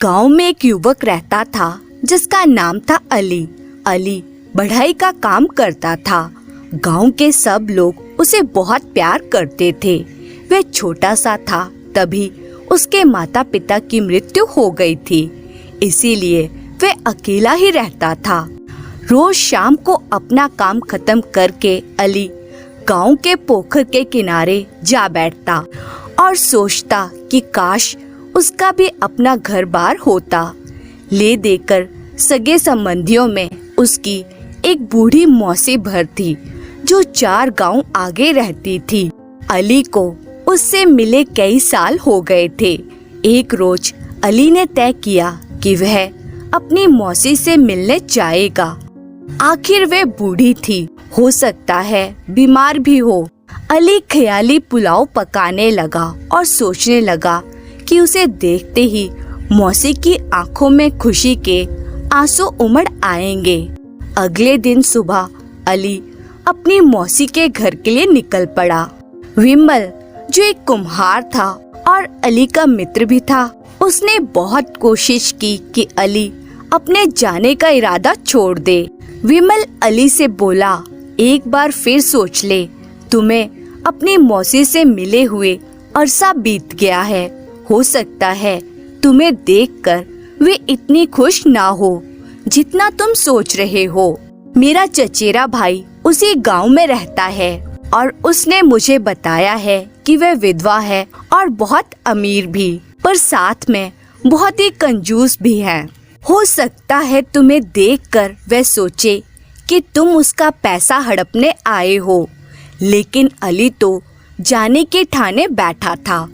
गांव में एक युवक रहता था जिसका नाम था अली। अली बढ़ाई का काम करता था। गांव के सब लोग उसे बहुत प्यार करते थे। वह छोटा सा था तभी उसके माता पिता की मृत्यु हो गई थी, इसीलिए वह अकेला ही रहता था। रोज शाम को अपना काम खत्म करके अली गांव के पोखर के किनारे जा बैठता और सोचता कि काश उसका भी अपना घर बार होता। ले देकर सगे संबंधियों में उसकी एक बूढ़ी मौसी भर थी जो 4 गांव आगे रहती थी। अली को उससे मिले कई साल हो गए थे। एक रोज अली ने तय किया कि वह अपनी मौसी से मिलने जाएगा। आखिर वह बूढ़ी थी, हो सकता है बीमार भी हो। अली ख्याली पुलाव पकाने लगा और सोचने लगा कि उसे देखते ही मौसी की आंखों में खुशी के आंसू उमड़ आएंगे। अगले दिन सुबह अली अपनी मौसी के घर के लिए निकल पड़ा। विमल जो एक कुम्हार था और अली का मित्र भी था, उसने बहुत कोशिश की कि अली अपने जाने का इरादा छोड़ दे। विमल अली से बोला, एक बार फिर सोच ले, तुम्हें अपनी मौसी से मिले हुए अरसा बीत गया है। हो सकता है तुम्हें देखकर वे इतनी खुश ना हो जितना तुम सोच रहे हो। मेरा चचेरा भाई उसी गांव में रहता है और उसने मुझे बताया है कि वह विधवा है और बहुत अमीर भी, पर साथ में बहुत ही कंजूस भी है। हो सकता है तुम्हें देखकर वह सोचे कि तुम उसका पैसा हड़पने आए हो। लेकिन अली तो जाने के ठाने बैठा था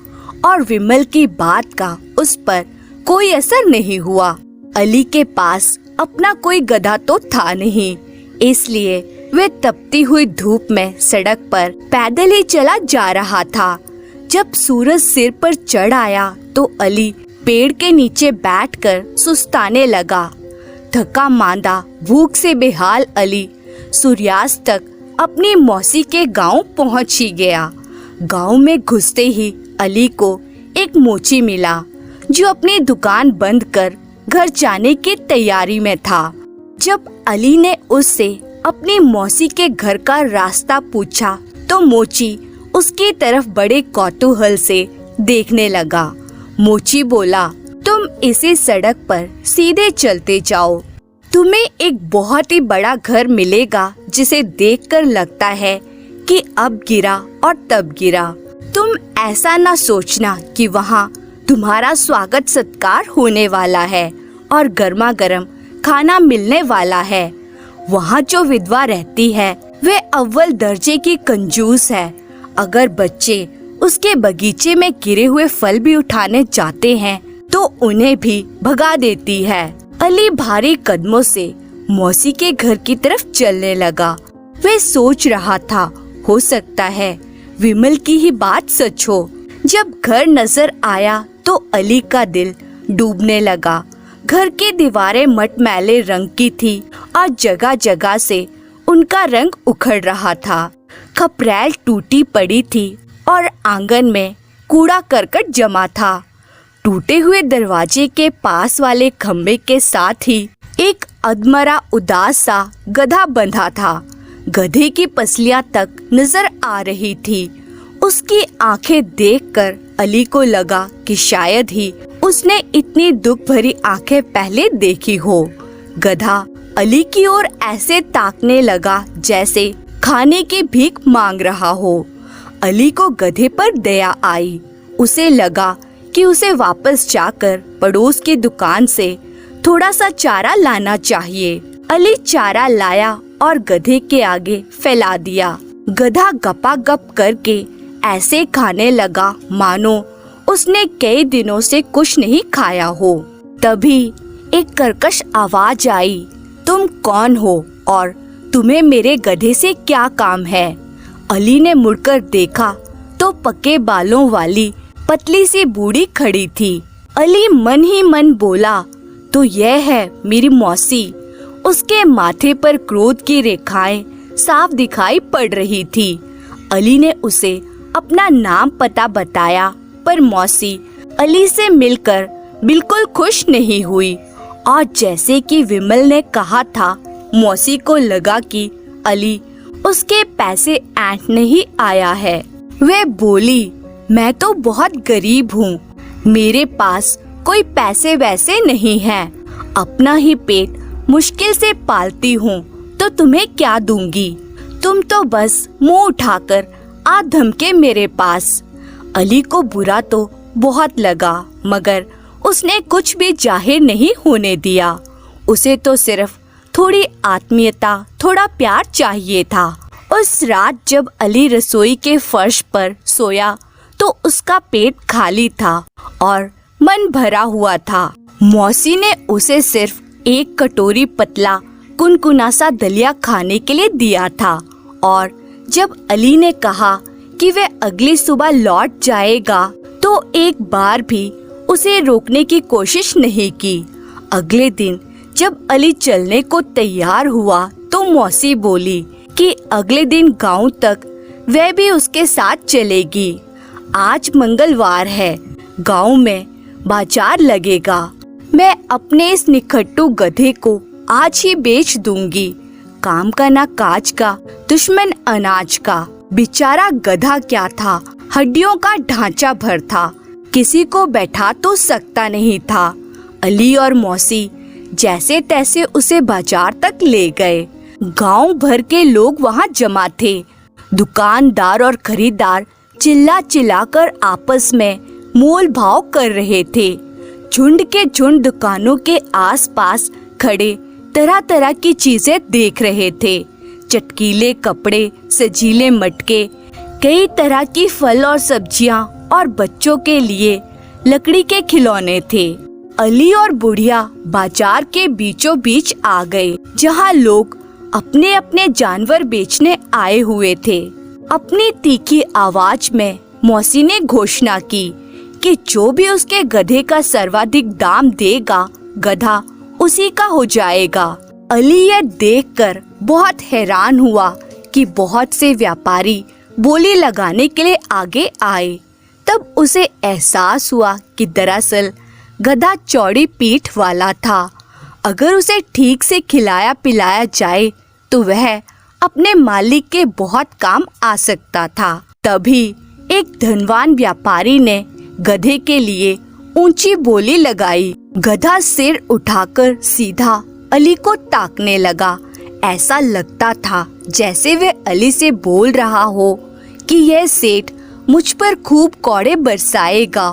और विमल की बात का उस पर कोई असर नहीं हुआ। अली के पास अपना कोई गधा तो था नहीं, इसलिए वह तपती हुई धूप में सड़क पर पैदल ही चला जा रहा था। जब सूरज सिर पर चढ़ आया तो अली पेड़ के नीचे बैठकर सुस्ताने लगा। थका मांदा भूख से बेहाल अली सूर्यास्त तक अपनी मौसी के गांव पहुंच ही गया। गांव में घुसते ही अली को एक मोची मिला जो अपनी दुकान बंद कर घर जाने की तैयारी में था। जब अली ने उससे अपनी मौसी के घर का रास्ता पूछा तो मोची उसकी तरफ बड़े कौतूहल से देखने लगा। मोची बोला, तुम इसी सड़क पर सीधे चलते जाओ, तुम्हें एक बहुत ही बड़ा घर मिलेगा जिसे देखकर लगता है कि अब गिरा और तब गिरा। तुम ऐसा ना सोचना कि वहाँ तुम्हारा स्वागत सत्कार होने वाला है और गर्मा गर्म खाना मिलने वाला है। वहाँ जो विधवा रहती है वे अव्वल दर्जे की कंजूस है। अगर बच्चे उसके बगीचे में गिरे हुए फल भी उठाने जाते हैं तो उन्हें भी भगा देती है। अली भारी कदमों से मौसी के घर की तरफ चलने लगा। वह सोच रहा था, हो सकता है विमल की ही बात सच हो। जब घर नजर आया तो अली का दिल डूबने लगा। घर की दीवारें मटमैले रंग की थी और जगह जगह से उनका रंग उखड़ रहा था। खपरैल टूटी पड़ी थी और आंगन में कूड़ा करकट जमा था। टूटे हुए दरवाजे के पास वाले खम्भे के साथ ही एक अधमरा उदास सा गधा बंधा था। गधे की पसलियां तक नजर आ रही थी। उसकी आंखें देखकर अली को लगा कि शायद ही उसने इतनी दुख भरी आंखें पहले देखी हो। गधा अली की ओर ऐसे ताकने लगा जैसे खाने की भीख मांग रहा हो। अली को गधे पर दया आई। उसे लगा कि उसे वापस जाकर पड़ोस की दुकान से थोड़ा सा चारा लाना चाहिए। अली चारा लाया और गधे के आगे फैला दिया। गधा गपागप करके ऐसे खाने लगा मानो उसने कई दिनों से कुछ नहीं खाया हो। तभी एक कर्कश आवाज आई, तुम कौन हो और तुम्हें मेरे गधे से क्या काम है? अली ने मुड़कर देखा तो पके बालों वाली पतली सी बूढ़ी खड़ी थी। अली मन ही मन बोला, तो यह है मेरी मौसी। उसके माथे पर क्रोध की रेखाएं साफ दिखाई पड़ रही थी। अली ने उसे अपना नाम पता बताया, पर मौसी अली से मिलकर बिल्कुल खुश नहीं हुई और जैसे कि विमल ने कहा था, मौसी को लगा कि अली उसके पैसे ऐंठने ही आया है। वह बोली, मैं तो बहुत गरीब हूँ, मेरे पास कोई पैसे वैसे नहीं हैं, अपना ही पेट मुश्किल से पालती हूँ, तो तुम्हें क्या दूंगी, तुम तो बस मुंह उठाकर आ धमके मेरे पास। अली को बुरा तो बहुत लगा, मगर उसने कुछ भी जाहिर नहीं होने दिया। उसे तो सिर्फ थोड़ी आत्मीयता, थोड़ा प्यार चाहिए था। उस रात जब अली रसोई के फर्श पर सोया तो उसका पेट खाली था और मन भरा हुआ था। मौसी ने उसे सिर्फ एक कटोरी पतला कुनकुना सा दलिया खाने के लिए दिया था और जब अली ने कहा कि वह अगली सुबह लौट जाएगा तो एक बार भी उसे रोकने की कोशिश नहीं की। अगले दिन जब अली चलने को तैयार हुआ तो मौसी बोली कि अगले दिन गांव तक वह भी उसके साथ चलेगी। आज मंगलवार है, गांव में बाजार लगेगा, मैं अपने इस निखट्टू गधे को आज ही बेच दूंगी। काम का ना काज का, दुश्मन अनाज का। बेचारा गधा क्या था, हड्डियों का ढांचा भर था, किसी को बैठा तो सकता नहीं था। अली और मौसी जैसे तैसे उसे बाजार तक ले गए। गांव भर के लोग वहां जमा थे। दुकानदार और खरीदार चिल्ला चिल्लाकर आपस में मोल भाव कर रहे थे। झुंड के झुंड दुकानों के आसपास खड़े तरह तरह की चीजें देख रहे थे। चटकीले कपड़े, सजीले मटके, कई तरह की फल और सब्जियां और बच्चों के लिए लकड़ी के खिलौने थे। अली और बुढ़िया बाजार के बीचों बीच आ गए, जहां लोग अपने अपने जानवर बेचने आए हुए थे। अपनी तीखी आवाज में मौसी ने घोषणा की कि जो भी उसके गधे का सर्वाधिक दाम देगा, गधा उसी का हो जाएगा। अली यह देखकर बहुत हैरान हुआ कि बहुत से व्यापारी बोली लगाने के लिए आगे आए। तब उसे एहसास हुआ कि दरअसल गधा चौड़ी पीठ वाला था। अगर उसे ठीक से खिलाया पिलाया जाए तो वह अपने मालिक के बहुत काम आ सकता था। तभी एक धनवान व्यापारी ने गधे के लिए ऊंची बोली लगाई। गधा सिर उठाकर सीधा अली को ताकने लगा। ऐसा लगता था जैसे वह अली से बोल रहा हो कि यह सेठ मुझ पर खूब कौड़े बरसाएगा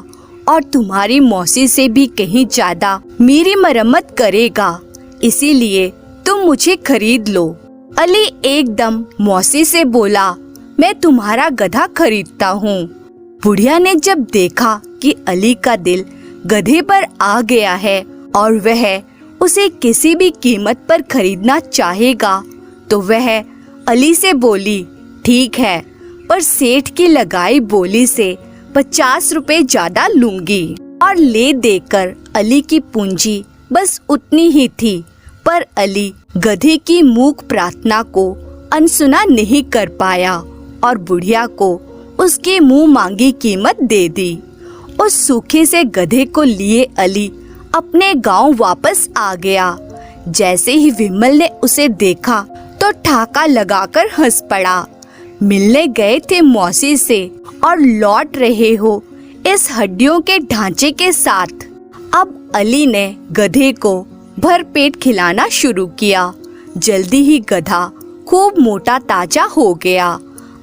और तुम्हारी मौसी से भी कहीं ज्यादा मेरी मरम्मत करेगा, इसीलिए तुम मुझे खरीद लो। अली एकदम मौसी से बोला, मैं तुम्हारा गधा खरीदता हूँ। बुढ़िया ने जब देखा कि अली का दिल गधे पर आ गया है और वह उसे किसी भी कीमत पर खरीदना चाहेगा, तो वह अली से बोली, ठीक है, पर सेठ की लगाई बोली से 50 रुपए ज्यादा लूंगी। और ले देकर अली की पूंजी बस उतनी ही थी, पर अली गधे की मूक प्रार्थना को अनसुना नहीं कर पाया और बुढ़िया को उसके मुंह मांगी कीमत दे दी। उस सूखे से गधे को लिए अली अपने गांव वापस आ गया। जैसे ही विमल ने उसे देखा तो ठहाका लगाकर हंस पड़ा। मिलने गए थे मौसी से और लौट रहे हो इस हड्डियों के ढांचे के साथ। अब अली ने गधे को भर पेट खिलाना शुरू किया। जल्दी ही गधा खूब मोटा ताजा हो गया।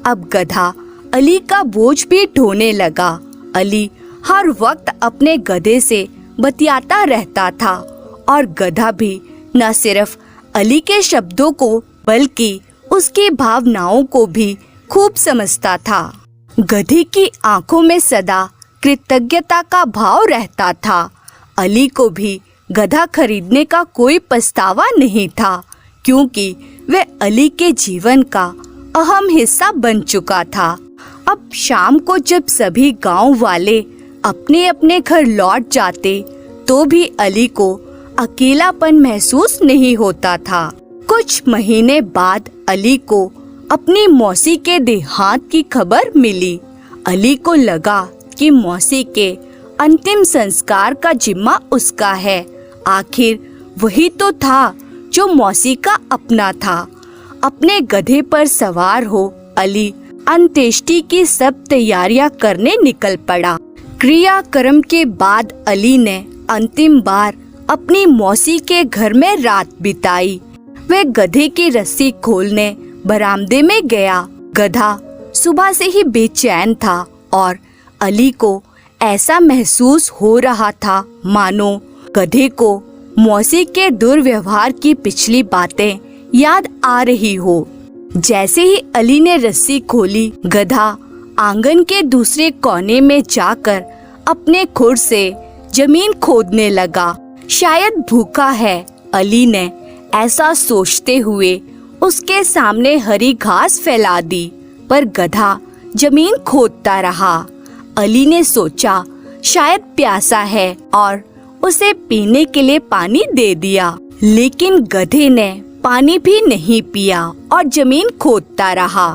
अब गधा अली का बोझ भी ढोने लगा। अली हर वक्त अपने गधे से बतियाता रहता था और गधा भी न सिर्फ अली के शब्दों को बल्कि उसकी भावनाओं को भी खूब समझता था। गधे की आंखों में सदा कृतज्ञता का भाव रहता था। अली को भी गधा खरीदने का कोई पछतावा नहीं था, क्योंकि वह अली के जीवन का अहम हिस्सा बन चुका था। अब शाम को जब सभी गांव वाले अपने अपने घर लौट जाते तो भी अली को अकेलापन महसूस नहीं होता था। कुछ महीने बाद अली को अपनी मौसी के देहांत की खबर मिली। अली को लगा कि मौसी के अंतिम संस्कार का जिम्मा उसका है। आखिर वही तो था जो मौसी का अपना था। अपने गधे पर सवार हो अली अंत्येष्टि की सब तैयारियां करने निकल पड़ा। क्रियाक्रम के बाद अली ने अंतिम बार अपनी मौसी के घर में रात बिताई। वह गधे की रस्सी खोलने बरामदे में गया। गधा सुबह से ही बेचैन था और अली को ऐसा महसूस हो रहा था मानो गधे को मौसी के दुर्व्यवहार की पिछली बातें याद आ रही हो। जैसे ही अली ने रस्सी खोली, गधा आंगन के दूसरे कोने में जाकर अपने खुर से जमीन खोदने लगा। शायद भूखा है, अली ने ऐसा सोचते हुए उसके सामने हरी घास फैला दी, पर गधा जमीन खोदता रहा। अली ने सोचा शायद प्यासा है और उसे पीने के लिए पानी दे दिया, लेकिन गधे ने पानी भी नहीं पिया और जमीन खोदता रहा।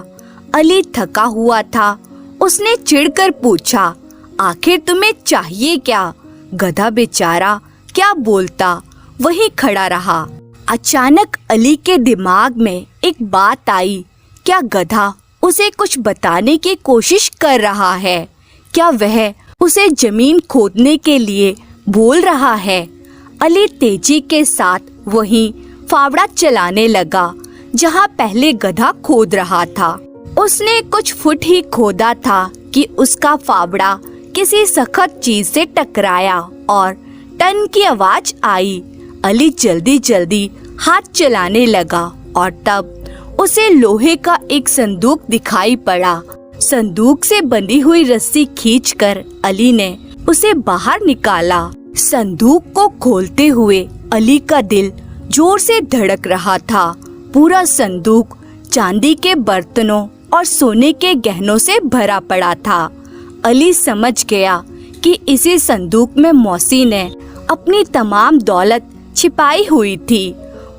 अली थका हुआ था। उसने चिढ़कर पूछा, आखिर तुम्हें चाहिए क्या? गधा बेचारा क्या बोलता, वहीं खड़ा रहा। अचानक अली के दिमाग में एक बात आई। क्या गधा उसे कुछ बताने की कोशिश कर रहा है? क्या वह उसे जमीन खोदने के लिए बोल रहा है? अली तेजी के साथ वहीं फावड़ा चलाने लगा जहां पहले गधा खोद रहा था। उसने कुछ फुट ही खोदा था कि उसका फावड़ा किसी सख्त चीज से टकराया और टन की आवाज आई। अली जल्दी जल्दी हाथ चलाने लगा और तब उसे लोहे का एक संदूक दिखाई पड़ा। संदूक से बंधी हुई रस्सी खींचकर अली ने उसे बाहर निकाला। संदूक को खोलते हुए अली का दिल जोर से धड़क रहा था। पूरा संदूक चांदी के बर्तनों और सोने के गहनों से भरा पड़ा था। अली समझ गया कि इसी संदूक में मौसी ने अपनी तमाम दौलत छिपाई हुई थी।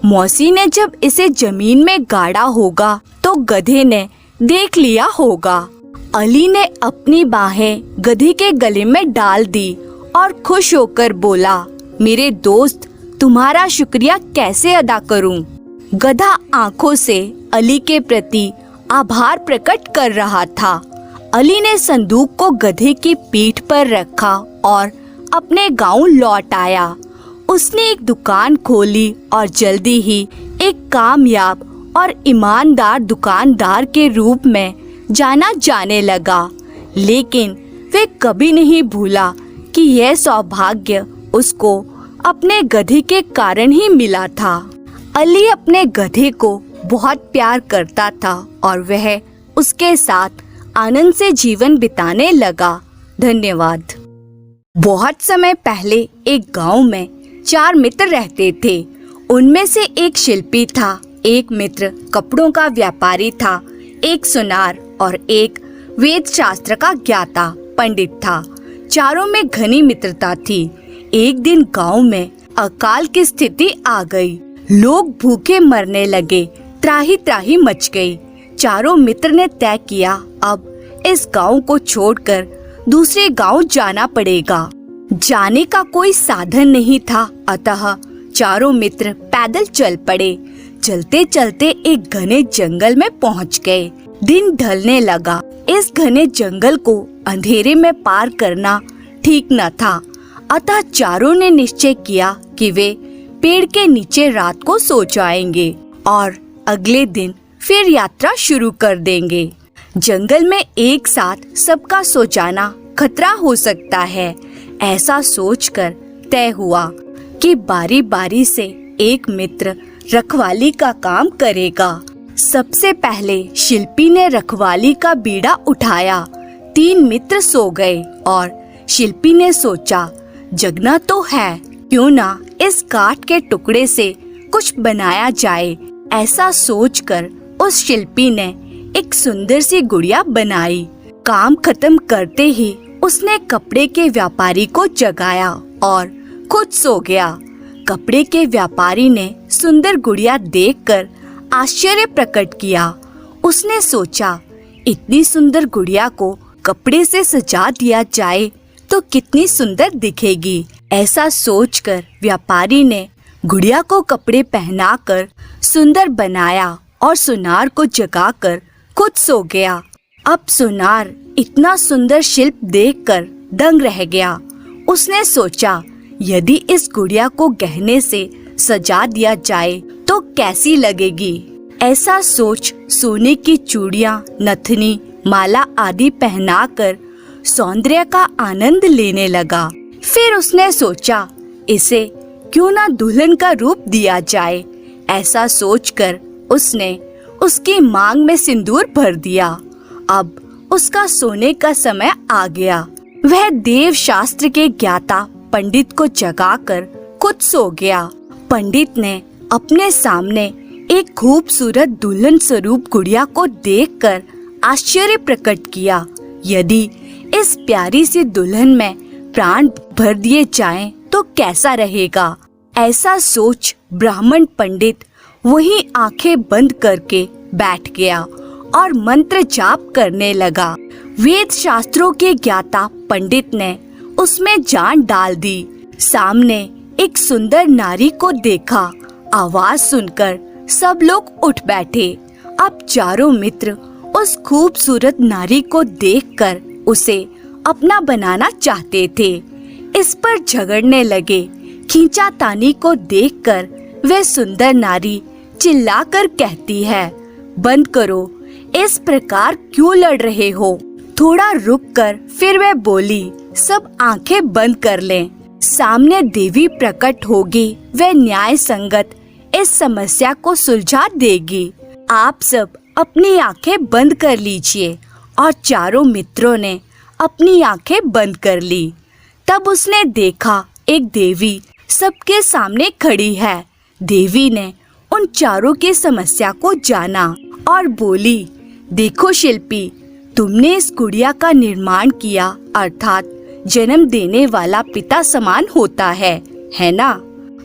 मौसी ने जब इसे जमीन में गाड़ा होगा तो गधे ने देख लिया होगा। अली ने अपनी बाहें गधे के गले में डाल दी और खुश होकर बोला, मेरे दोस्त, तुम्हारा शुक्रिया कैसे अदा करूं? गधा आंखों से अली के प्रति आभार प्रकट कर रहा था। अली ने संदूक को गधे की पीठ पर रखा और अपने गांव लौट आया। उसने एक दुकान खोली और जल्दी ही एक कामयाब और ईमानदार दुकानदार के रूप में जाना जाने लगा। लेकिन वह कभी नहीं भूला कि यह सौभाग्य उसको अपने गधे के कारण ही मिला था। अली अपने गधे को बहुत प्यार करता था और वह उसके साथ आनंद से जीवन बिताने लगा। धन्यवाद। बहुत समय पहले एक गांव में 4 मित्र रहते थे। उनमें से एक शिल्पी था, एक मित्र कपड़ों का व्यापारी था, एक सुनार और एक वेद शास्त्र का ज्ञाता पंडित था। चारों में घनी मित्रता थी। एक दिन गांव में अकाल की स्थिति आ गई। लोग भूखे मरने लगे। त्राही त्राही मच गई। चारों मित्र ने तय किया, अब इस गांव को छोड़कर दूसरे गांव जाना पड़ेगा। जाने का कोई साधन नहीं था, अतः चारों मित्र पैदल चल पड़े। चलते चलते एक घने जंगल में पहुंच गए। दिन ढलने लगा। इस घने जंगल को अंधेरे में पार करना ठीक न था, अतः चारों ने निश्चय किया कि वे पेड़ के नीचे रात को सो जाएंगे और अगले दिन फिर यात्रा शुरू कर देंगे। जंगल में एक साथ सबका सो जाना खतरा हो सकता है। ऐसा सोचकर तय हुआ कि बारी बारी से एक मित्र रखवाली का काम करेगा। सबसे पहले शिल्पी ने रखवाली का बीड़ा उठाया। 3 मित्र सो गए और शिल्पी ने सोचा, जगना तो है, क्यों ना इस काठ के टुकड़े से कुछ बनाया जाए। ऐसा सोचकर उस शिल्पी ने एक सुंदर सी गुड़िया बनाई। काम खत्म करते ही उसने कपड़े के व्यापारी को जगाया और खुद सो गया। कपड़े के व्यापारी ने सुंदर गुड़िया देखकर आश्चर्य प्रकट किया। उसने सोचा, इतनी सुंदर गुड़िया को कपड़े से सजा दिया जाए तो कितनी सुंदर दिखेगी। ऐसा सोचकर व्यापारी ने गुड़िया को कपड़े पहनाकर सुंदर बनाया और सुनार को जगाकर खुद सो गया। अब सुनार इतना सुंदर शिल्प देखकर दंग रह गया। उसने सोचा, यदि इस गुड़िया को गहने से सजा दिया जाए तो कैसी लगेगी। ऐसा सोच सोने की चूड़ियां, नथनी, माला आदि पहनाकर सौंदर्य का आनंद लेने लगा। फिर उसने सोचा, इसे क्यों ना दुल्हन का रूप दिया जाए। ऐसा सोचकर उसने उसकी मांग में सिंदूर भर दिया। अब उसका सोने का समय आ गया। वह देव शास्त्र के ज्ञाता पंडित को जगाकर खुद सो गया। पंडित ने अपने सामने एक खूबसूरत दुल्हन स्वरूप गुड़िया को देखकर आश्चर्य प्रकट किया। यदि इस प्यारी सी दुल्हन में प्राण भर दिए जाएं तो कैसा रहेगा। ऐसा सोच ब्राह्मण पंडित वहीं आंखें बंद करके बैठ गया और मंत्र जाप करने लगा। वेद शास्त्रों के ज्ञाता पंडित ने उसमें जान डाल दी। सामने एक सुंदर नारी को देखा। आवाज सुनकर सब लोग उठ बैठे। अब चारों मित्र उस खूबसूरत नारी को देखकर उसे अपना बनाना चाहते थे। इस पर झगड़ने लगे। खींचातानी को देखकर वह सुंदर नारी चिल्लाकर कहती है, बंद करो, इस प्रकार क्यों लड़ रहे हो। थोड़ा रुककर फिर वह बोली, सब आंखें बंद कर लें। सामने देवी प्रकट होगी, वह न्याय संगत इस समस्या को सुलझा देगी। आप सब अपनी आंखें बंद कर लीजिए। और चारों मित्रों ने अपनी आंखें बंद कर ली। तब उसने देखा एक देवी सबके सामने खड़ी है। देवी ने उन चारों की समस्या को जाना और बोली, देखो शिल्पी, तुमने इस गुड़िया का निर्माण किया, अर्थात जन्म देने वाला पिता समान होता है ना?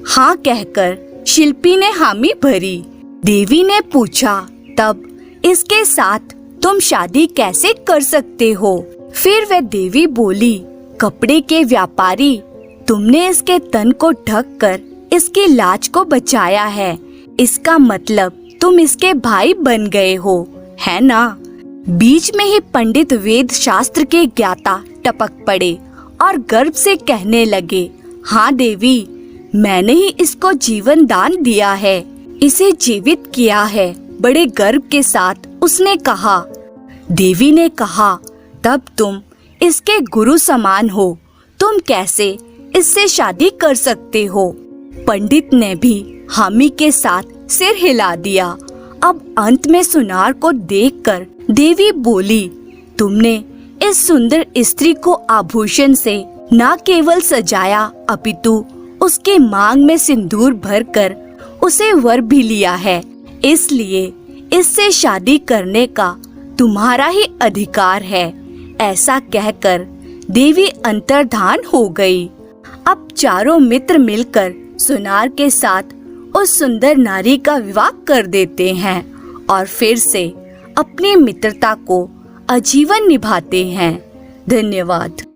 हाँ कहकर शिल्पी ने हामी भरी। देवी ने पूछा, तब इसके साथ तुम शादी कैसे कर सकते हो? फिर वह देवी बोली, कपड़े के व्यापारी, तुमने इसके तन को ढककर इसकी लाज को बचाया है। इसका मतलब तुम इसके भाई बन गए हो, है ना? बीच में ही पंडित वेद शास्त्र के ज्ञाता टपक पड़े और गर्व से कहने लगे, हाँ देवी, मैंने ही इसको जीवन दान दिया है, इसे जीवित किया है। बड़े गर्व के साथ उसने कहा। देवी ने कहा, तब तुम इसके गुरु समान हो, तुम कैसे इससे शादी कर सकते हो? पंडित ने भी हामी के साथ सिर हिला दिया। अब अंत में सुनार को देखकर देवी बोली, तुमने इस सुंदर स्त्री को आभूषण से न केवल सजाया अपितु उसके मांग में सिंदूर भरकर उसे वर भी लिया है। इसलिए इससे शादी करने का तुम्हारा ही अधिकार है। ऐसा कहकर देवी अंतर्धान हो गई। अब चारों मित्र मिलकर सुनार के साथ उस सुंदर नारी का विवाह कर देते हैं और फिर से अपनी मित्रता को आजीवन निभाते हैं। धन्यवाद।